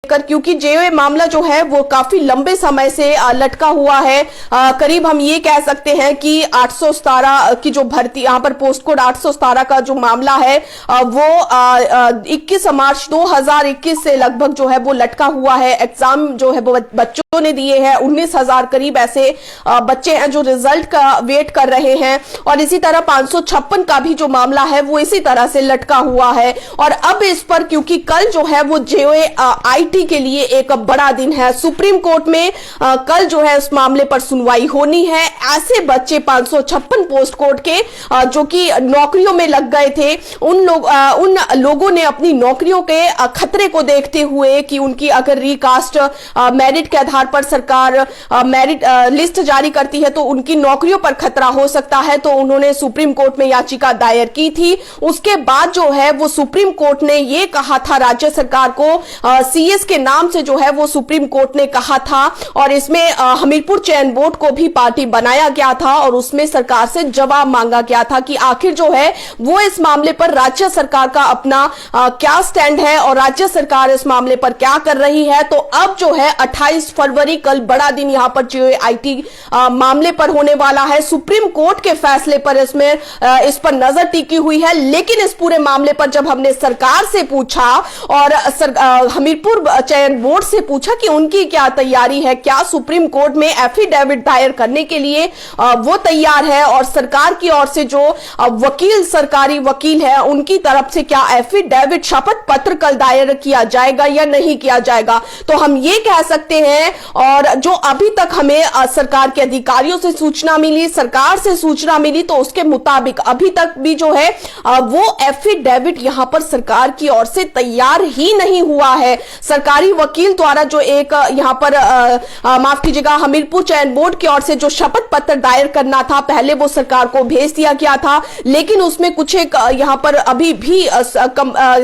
क्योंकि जेओए मामला जो है वो काफी लंबे समय से लटका हुआ है। करीब हम ये कह सकते हैं कि 817 की जो भर्ती, यहाँ पर पोस्ट कोड 817 का जो मामला है वो 21 मार्च 2021 से लगभग जो है वो लटका हुआ है। एग्जाम जो है वो बच्चों ने दिए हैं, 19,000 करीब ऐसे बच्चे हैं जो रिजल्ट का वेट कर रहे हैं। और इसी तरह 556 का भी जो मामला है वो इसी तरह से लटका हुआ है। और अब इस पर क्योंकि कल जो है वो जेओए आईटी के लिए एक बड़ा दिन है, सुप्रीम कोर्ट में कल जो है उस मामले पर सुनवाई होनी है। ऐसे बच्चे 556 पोस्ट कोड के जो कि नौकरियों में लग गए थे, उन लोगों ने अपनी नौकरियों के खतरे को देखते हुए कि उनकी अगर रिकास्ट मेरिट के आधार पर सरकार मेरिट लिस्ट जारी करती है तो उनकी नौकरियों पर खतरा हो सकता है, तो उन्होंने सुप्रीम कोर्ट में याचिका दायर की थी। उसके बाद जो है वो सुप्रीम कोर्ट ने ये कहा था राज्य सरकार को, सीएस के नाम से जो है वो सुप्रीम कोर्ट ने कहा था। और इसमें हमीरपुर चयन बोर्ड को भी पार्टी बनाया गया था और उसमें सरकार से जवाब मांगा गया था कि आखिर जो है वो इस मामले पर राज्य सरकार का अपना क्या स्टैंड है और राज्य सरकार इस मामले पर क्या कर रही है। तो अब जो है 28 फरवरी कल बड़ा दिन यहां पर जेओए आईटी मामले पर होने वाला है। सुप्रीम कोर्ट के फैसले पर इस पर नजर टिकी हुई है। लेकिन इस पूरे मामले पर जब हमने सरकार से पूछा और हमीरपुर चयन बोर्ड से पूछा कि उनकी क्या तैयारी है, क्या सुप्रीम कोर्ट में एफिडेविट दायर करने के लिए वो तैयार है, और सरकार की ओर से जो सरकारी वकील है उनकी तरफ से क्या एफिडेविट शपथ पत्र कल दायर किया जाएगा या नहीं किया जाएगा, तो हम ये कह सकते हैं। और जो अभी तक हमें सरकार के अधिकारियों से सूचना मिली, सरकार से सूचना मिली, तो उसके मुताबिक अभी तक भी जो है वो एफिडेविट यहां पर सरकार की ओर से तैयार ही नहीं हुआ है। सरकारी वकील द्वारा जो एक यहां पर माफ कीजिएगा हमीरपुर चयन बोर्ड की ओर से जो शपथ पत्र दायर करना था, पहले वो सरकार को भेज दिया गया था, लेकिन उसमें कुछ एक यहां पर अभी भी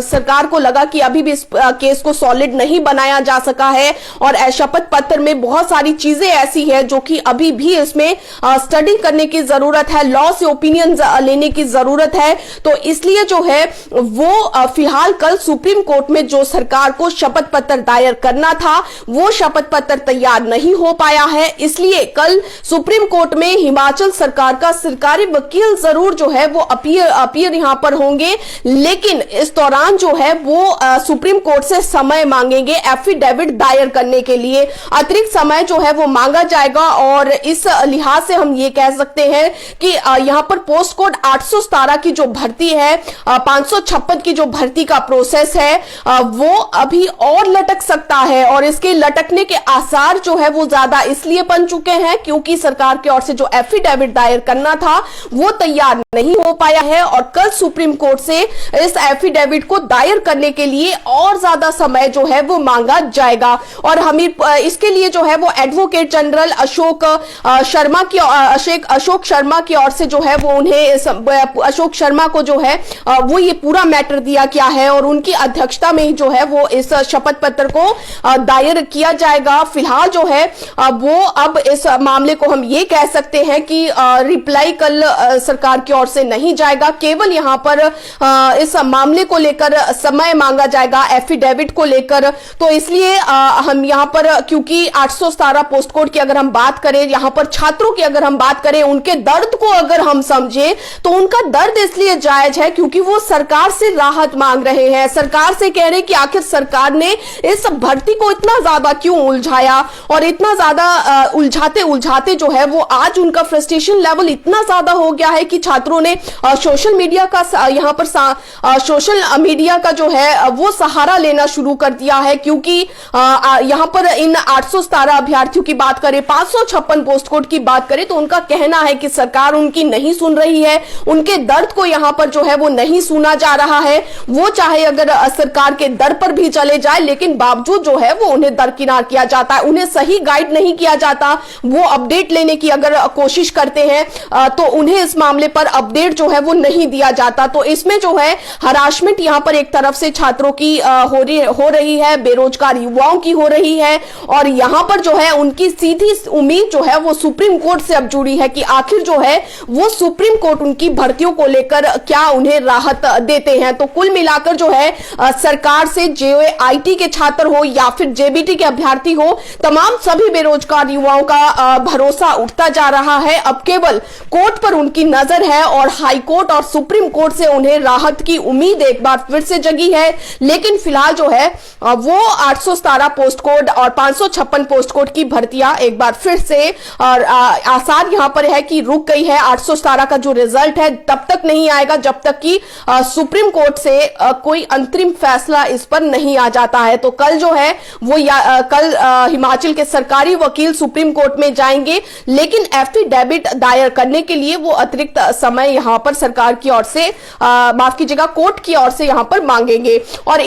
सरकार को लगा कि अभी भी इस केस को सॉलिड नहीं बनाया जा सका है और शपथ पत्र में बहुत सारी चीजें ऐसी है जो कि अभी भी इसमें स्टडी करने की जरूरत है, लॉ से ओपिनियन लेने की जरूरत है। तो इसलिए जो है वो फिलहाल कल सुप्रीम कोर्ट में जो सरकार को शपथ पत्र दायर करना था वो शपथ पत्र तैयार नहीं हो पाया है। इसलिए कल सुप्रीम कोर्ट में हिमाचल सरकार का सरकारी वकील जरूर जो है वो अपीयर यहां पर होंगे, लेकिन इस दौरान जो है वो सुप्रीम कोर्ट से समय मांगेंगे एफिडेविट दायर करने के लिए। अतिरिक्त समय जो है वो मांगा जाएगा और इस लिहाज से हम ये कह सकते हैं कि यहां पर पोस्ट कोड 817 की जो भर्ती है, 556 की जो भर्ती का प्रोसेस है वो अभी और लटक सकता है। और इसके लटकने के आसार जो है वो ज्यादा इसलिए बन चुके हैं क्योंकि सरकार की ओर से जो एफिडेविट दायर करना था वो तैयार नहीं हो पाया है और कल सुप्रीम कोर्ट से इस एफिडेविट को दायर करने के लिए और ज्यादा समय जो है वो मांगा जाएगा। और इसके लिए जो है वो एडवोकेट जनरल अशोक शर्मा की ओर से जो है वो उन्हें अशोक शर्मा को जो है वो ये पूरा मैटर दिया गया है और उनकी अध्यक्षता में ही जो है वो इस शपथ पत्र को दायर किया जाएगा। फिलहाल जो है वो अब इस मामले को हम ये कह सकते हैं कि रिप्लाई कल सरकार की ओर से नहीं जाएगा, केवल यहां पर इस मामले को लेकर समय मांगा जाएगा एफिडेविट को लेकर। तो इसलिए हम यहां पर क्योंकि 817 पोस्ट कोड की अगर हम बात करें, यहां पर छात्रों की अगर हम बात करें, उनके दर्द को अगर हम समझे तो उनका दर्द इसलिए जायज है क्योंकि वो सरकार से राहत मांग रहे हैं, सरकार से कह रहे हैं कि आखिर सरकार ने इस भर्ती को इतना ज्यादा क्यों उलझाया और इतना ज्यादा उलझाते उलझाते जो है वो आज उनका फ्रस्ट्रेशन लेवल इतना ज्यादा हो गया है कि छात्रों ने सोशल मीडिया का यहां पर सोशल मीडिया का जो है वो सहारा लेना शुरू कर दिया है। क्योंकि यहां पर इन 817 अभ्यर्थियों की बात करें, 556 पोस्ट कोड की बात करें तो उनका कहना है कि सरकार उनकी नहीं सुन रही है, उनके दर्द को यहां पर जो है वो नहीं सुना जा रहा है। वो चाहे अगर सरकार के दर पर भी चले जाए लेकिन बावजूद जो है वो उन्हें दरकिनार किया जाता है, उन्हें सही गाइड नहीं किया जाता। वो अपडेट लेने की अगर कोशिश करते हैं तो उन्हें इस मामले पर अपडेट जो है वो नहीं दिया जाता। तो इसमें जो है हरासमेंट यहां पर एक तरफ से छात्रों की हो रही है, बेरोजगार युवाओं की हो रही है और यहां पर जो है उनकी सीधी उम्मीद जो है वो सुप्रीम कोर्ट से अब जुड़ी है कि आखिर जो है वो सुप्रीम कोर्ट उनकी भर्तियों को लेकर क्या उन्हें राहत देते हैं। तो कुल मिलाकर जो है सरकार से JOIT के छात्र हो या फिर JBT के अभ्यर्थी हो, तमाम सभी बेरोजगार युवाओं का भरोसा उठता जा रहा है। अब केवल कोर्ट पर उनकी नजर है और हाई कोर्ट और सुप्रीम कोर्ट से उन्हें राहत की उम्मीद एक बार फिर से जगी है। लेकिन फिलहाल जो है वो 817 पोस्ट कोड और 556 पोस्ट कोड की भर्तियां एक बार फिर से और आसार यहां पर है कि रुक गई है। 817 का जो रिजल्ट है तब तक नहीं आएगा जब तक कि सुप्रीम कोर्ट से कोई अंतरिम फैसला इस पर नहीं आ जाता है। तो कल जो है वो कल हिमाचल के सरकारी वकील सुप्रीम कोर्ट में जाएंगे, लेकिन एफिडेविट दायर करने के लिए वो अतिरिक्त समय यहां पर सरकार की ओर से माफ कीजिएगा कोर्ट की ओर से यहां पर मांगेंगे। और